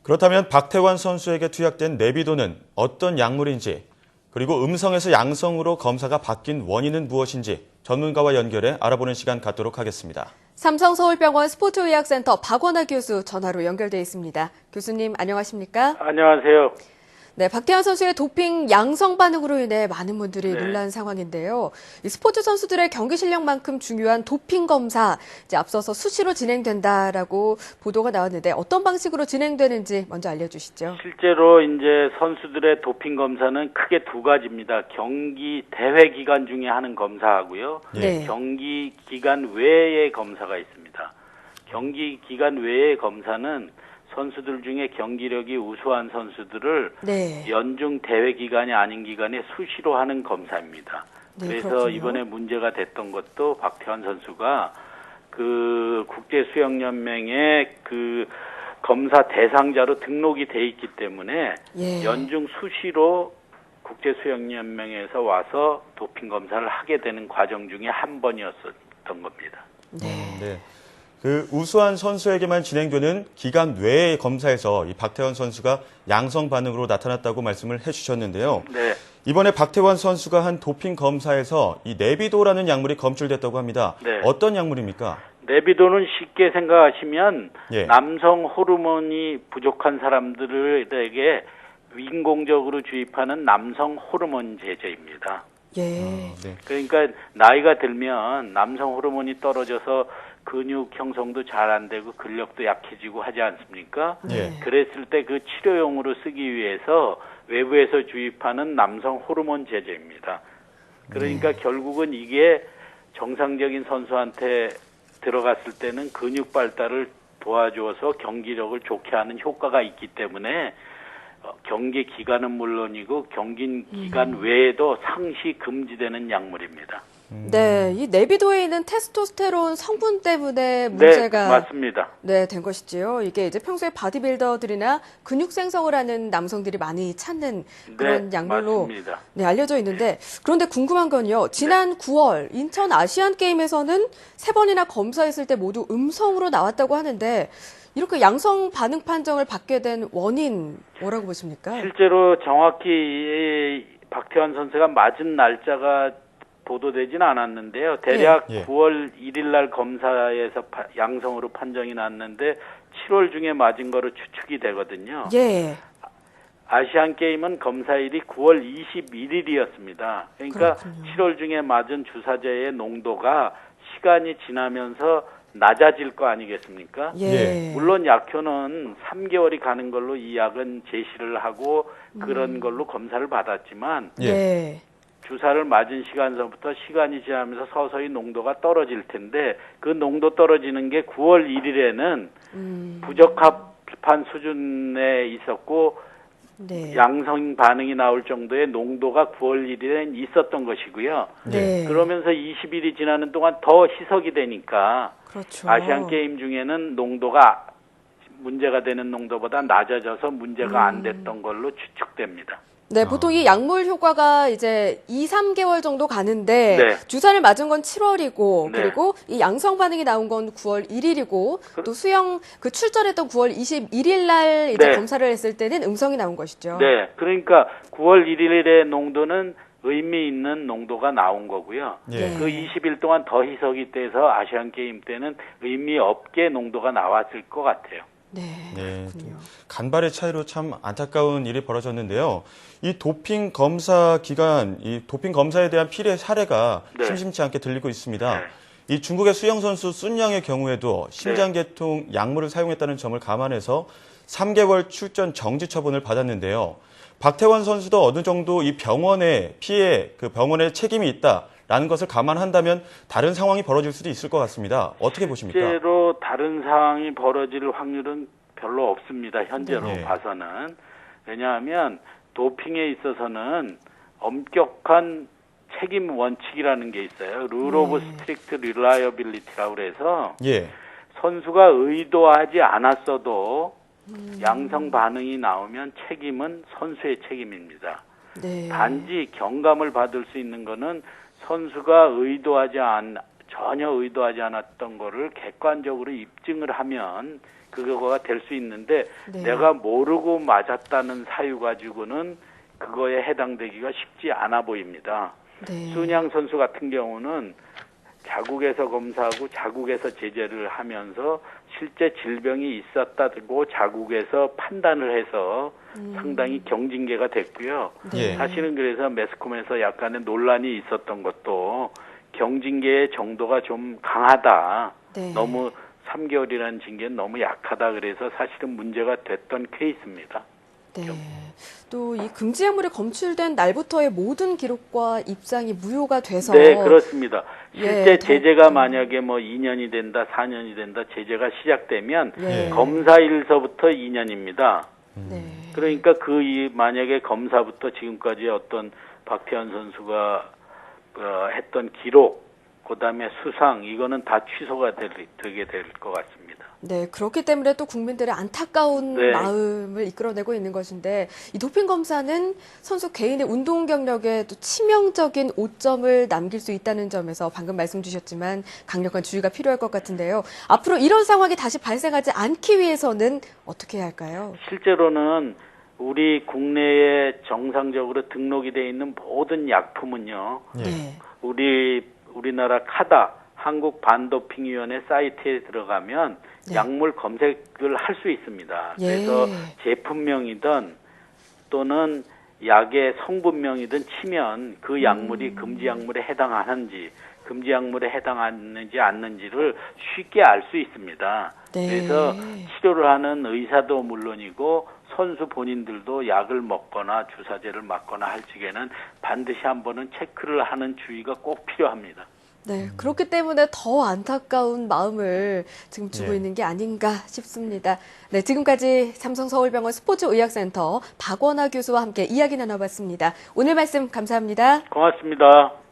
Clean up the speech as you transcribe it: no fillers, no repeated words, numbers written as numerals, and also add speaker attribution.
Speaker 1: 그렇다면 박태환 선수에게 투약된 내비도는 어떤 약물인지, 그리고 음성에서 양성으로 검사가 바뀐 원인은 무엇인지 전문가와 연결해 알아보는 시간 갖도록 하겠습니다.
Speaker 2: 삼성서울병원 스포츠의학센터 박원하 교수 전화로 연결돼 있습니다. 교수님 안녕하십니까?
Speaker 3: 안녕하세요.
Speaker 2: 네, 박태환 선수의 도핑 양성 반응으로 인해 많은 분들이 놀란 상황인데요. 이 스포츠 선수들의 경기 실력만큼 중요한 도핑 검사 이제 앞서서 수시로 진행된다라고 보도가 나왔는데 어떤 방식으로 진행되는지 먼저 알려주시죠.
Speaker 3: 실제로 이제 선수들의 도핑 검사는 크게 두 가지입니다. 경기 대회 기간 중에 하는 검사하고요.
Speaker 2: 네.
Speaker 3: 경기 기간 외의 검사가 있습니다. 경기 기간 외의 검사는 선수들 중에 경기력이 우수한 선수들을 연중 대회 기간이 아닌 기간에 수시로 하는 검사입니다.
Speaker 2: 네,
Speaker 3: 그래서
Speaker 2: 그렇군요.
Speaker 3: 이번에 문제가 됐던 것도 박태환 선수가 그 국제수영연맹의 그 검사 대상자로 등록이 돼 있기 때문에 연중 수시로 국제수영연맹에서 와서 도핑 검사를 하게 되는 과정 중에 한 번이었던 겁니다.
Speaker 1: 네. 그 우수한 선수에게만 진행되는 기간 외의 검사에서 이 박태환 선수가 양성 반응으로 나타났다고 말씀을 해주셨는데요.
Speaker 3: 네.
Speaker 1: 이번에 박태환 선수가 한 도핑 검사에서 이 네비도라는 약물이 검출됐다고 합니다.
Speaker 3: 네.
Speaker 1: 어떤 약물입니까?
Speaker 3: 네비도는 쉽게 생각하시면
Speaker 1: 예.
Speaker 3: 남성 호르몬이 부족한 사람들에게 인공적으로 주입하는 남성 호르몬 제제입니다.
Speaker 2: 예.
Speaker 1: 네.
Speaker 3: 그러니까 나이가 들면 남성 호르몬이 떨어져서 근육 형성도 잘 안 되고 근력도 약해지고 하지 않습니까?
Speaker 1: 예.
Speaker 3: 그랬을 때 그 치료용으로 쓰기 위해서 외부에서 주입하는 남성 호르몬 제제입니다. 그러니까 결국은 이게 정상적인 선수한테 들어갔을 때는 근육 발달을 도와줘서 경기력을 좋게 하는 효과가 있기 때문에 경기 기간은 물론이고 경기 기간 외에도 상시 금지되는 약물입니다.
Speaker 2: 네, 이 네비도에 있는 테스토스테론 성분 때문에 문제가
Speaker 3: 네, 맞습니다.
Speaker 2: 된 것이지요. 이게 이제 평소에 바디빌더들이나 근육 생성을 하는 남성들이 많이 찾는 그런 약물로
Speaker 3: 맞습니다.
Speaker 2: 알려져 있는데 그런데 궁금한 건요. 지난 9월 인천 아시안 게임에서는 3번이나 검사했을 때 모두 음성으로 나왔다고 하는데 이렇게 양성 반응 판정을 받게 된 원인 뭐라고 보십니까?
Speaker 3: 실제로 정확히 박태환 선수가 맞은 날짜가 보도되지는 않았는데요. 대략 9월 1일 날 검사에서 양성으로 판정이 났는데 7월 중에 맞은 거로 추측이 되거든요.
Speaker 2: 예.
Speaker 3: 아시안 게임은 검사일이 9월 21일이었습니다. 그러니까
Speaker 2: 그렇군요.
Speaker 3: 7월 중에 맞은 주사제의 농도가 시간이 지나면서 낮아질 거 아니겠습니까?
Speaker 2: 예.
Speaker 3: 물론 약효는 3개월이 가는 걸로 이 약은 제시를 하고 그런 걸로 검사를 받았지만
Speaker 2: 예.
Speaker 3: 주사를 맞은 시간서부터 시간이 지나면서 서서히 농도가 떨어질 텐데 그 농도 떨어지는 게 9월 1일에는 부적합한 수준에 있었고 양성 반응이 나올 정도의 농도가 9월 1일엔 있었던 것이고요.
Speaker 2: 네.
Speaker 3: 그러면서 20일이 지나는 동안 더 희석이 되니까
Speaker 2: 그렇죠.
Speaker 3: 아시안 게임 중에는 농도가 문제가 되는 농도보다 낮아져서 문제가 안 됐던 걸로 추측됩니다.
Speaker 2: 네, 보통 이 약물 효과가 이제 2, 3개월 정도 가는데 주사를 맞은 건 7월이고 그리고 이 양성 반응이 나온 건 9월 1일이고 또 수영 그 출전했던 9월 21일 날 이제 검사를 했을 때는 음성이 나온 것이죠.
Speaker 3: 네. 그러니까 9월 1일의 농도는 의미 있는 농도가 나온 거고요. 그 20일 동안 더 희석이 돼서 아시안 게임 때는 의미 없게 농도가 나왔을 것 같아요.
Speaker 2: 네. 그렇군요.
Speaker 1: 간발의 차이로 참 안타까운 일이 벌어졌는데요. 이 도핑 검사 기간, 이 도핑 검사에 대한 피해 사례가 심심치 않게 들리고 있습니다. 이 중국의 수영 선수 순양의 경우에도 심장계통 약물을 사용했다는 점을 감안해서 3개월 출전 정지 처분을 받았는데요. 박태환 선수도 어느 정도 이 병원의 피해, 그 병원의 책임이 있다라는 것을 감안한다면 다른 상황이 벌어질 수도 있을 것 같습니다. 어떻게 보십니까?
Speaker 3: 실제로 다른 상황이 벌어질 확률은 별로 없습니다. 현재로 봐서는. 왜냐하면 도핑에 있어서는 엄격한 책임 원칙이라는 게 있어요. Rule of Strict Reliability라고 그래서 선수가 의도하지 않았어도 양성 반응이 나오면 책임은 선수의 책임입니다. 단지 경감을 받을 수 있는 거는 선수가 전혀 의도하지 않았던 거를 객관적으로 입증을 하면 그거가 될 수 있는데
Speaker 2: 네.
Speaker 3: 내가 모르고 맞았다는 사유 가지고는 그거에 해당되기가 쉽지 않아 보입니다.
Speaker 2: 네.
Speaker 3: 순양 선수 같은 경우는 자국에서 검사하고 자국에서 제재를 하면서 실제 질병이 있었다고 자국에서 판단을 해서 상당히 경징계가 됐고요.
Speaker 2: 네.
Speaker 3: 사실은 그래서 매스컴에서 약간의 논란이 있었던 것도 경징계의 정도가 좀 강하다.
Speaker 2: 네.
Speaker 3: 너무 3개월이라는 징계는 너무 약하다. 그래서 사실은 문제가 됐던 케이스입니다.
Speaker 2: 네. 또 이 금지 약물이 검출된 날부터의 모든 기록과 입장이 무효가 돼서
Speaker 3: 네, 그렇습니다. 실제
Speaker 2: 예,
Speaker 3: 제재가 만약에 뭐 2년이 된다, 4년이 된다, 제재가 시작되면
Speaker 2: 예.
Speaker 3: 검사일서부터 2년입니다.
Speaker 2: 네.
Speaker 3: 그러니까 만약에 검사부터 지금까지 어떤 박태환 선수가 했던 기록, 그다음에 수상 이거는 다 취소가 되게 될 것 같습니다.
Speaker 2: 네, 그렇기 때문에 또 국민들의 안타까운
Speaker 3: 네.
Speaker 2: 마음을 이끌어내고 있는 것인데 이 도핑 검사는 선수 개인의 운동 경력에 또 치명적인 오점을 남길 수 있다는 점에서 방금 말씀 주셨지만 강력한 주의가 필요할 것 같은데요. 앞으로 이런 상황이 다시 발생하지 않기 위해서는 어떻게 해야 할까요?
Speaker 3: 실제로는 우리 국내에 정상적으로 등록이 되어 있는 모든 약품은요.
Speaker 2: 네.
Speaker 3: 우리나라 카다 한국반도핑위원회 사이트에 들어가면
Speaker 2: 네.
Speaker 3: 약물 검색을 할 수 있습니다.
Speaker 2: 예.
Speaker 3: 그래서 제품명이든 또는 약의 성분명이든 치면 그 약물이 금지 약물에 해당하는지 금지 약물에 해당하는지 않는지를 쉽게 알 수 있습니다.
Speaker 2: 네.
Speaker 3: 그래서 치료를 하는 의사도 물론이고 선수 본인들도 약을 먹거나 주사제를 맞거나 할 적에는 반드시 한번은 체크를 하는 주의가 꼭 필요합니다.
Speaker 2: 네, 그렇기 때문에 더 안타까운 마음을 지금 주고
Speaker 1: 네.
Speaker 2: 있는 게 아닌가 싶습니다. 네, 지금까지 삼성서울병원 스포츠의학센터 박원하 교수와 함께 이야기 나눠봤습니다. 오늘 말씀 감사합니다.
Speaker 3: 고맙습니다.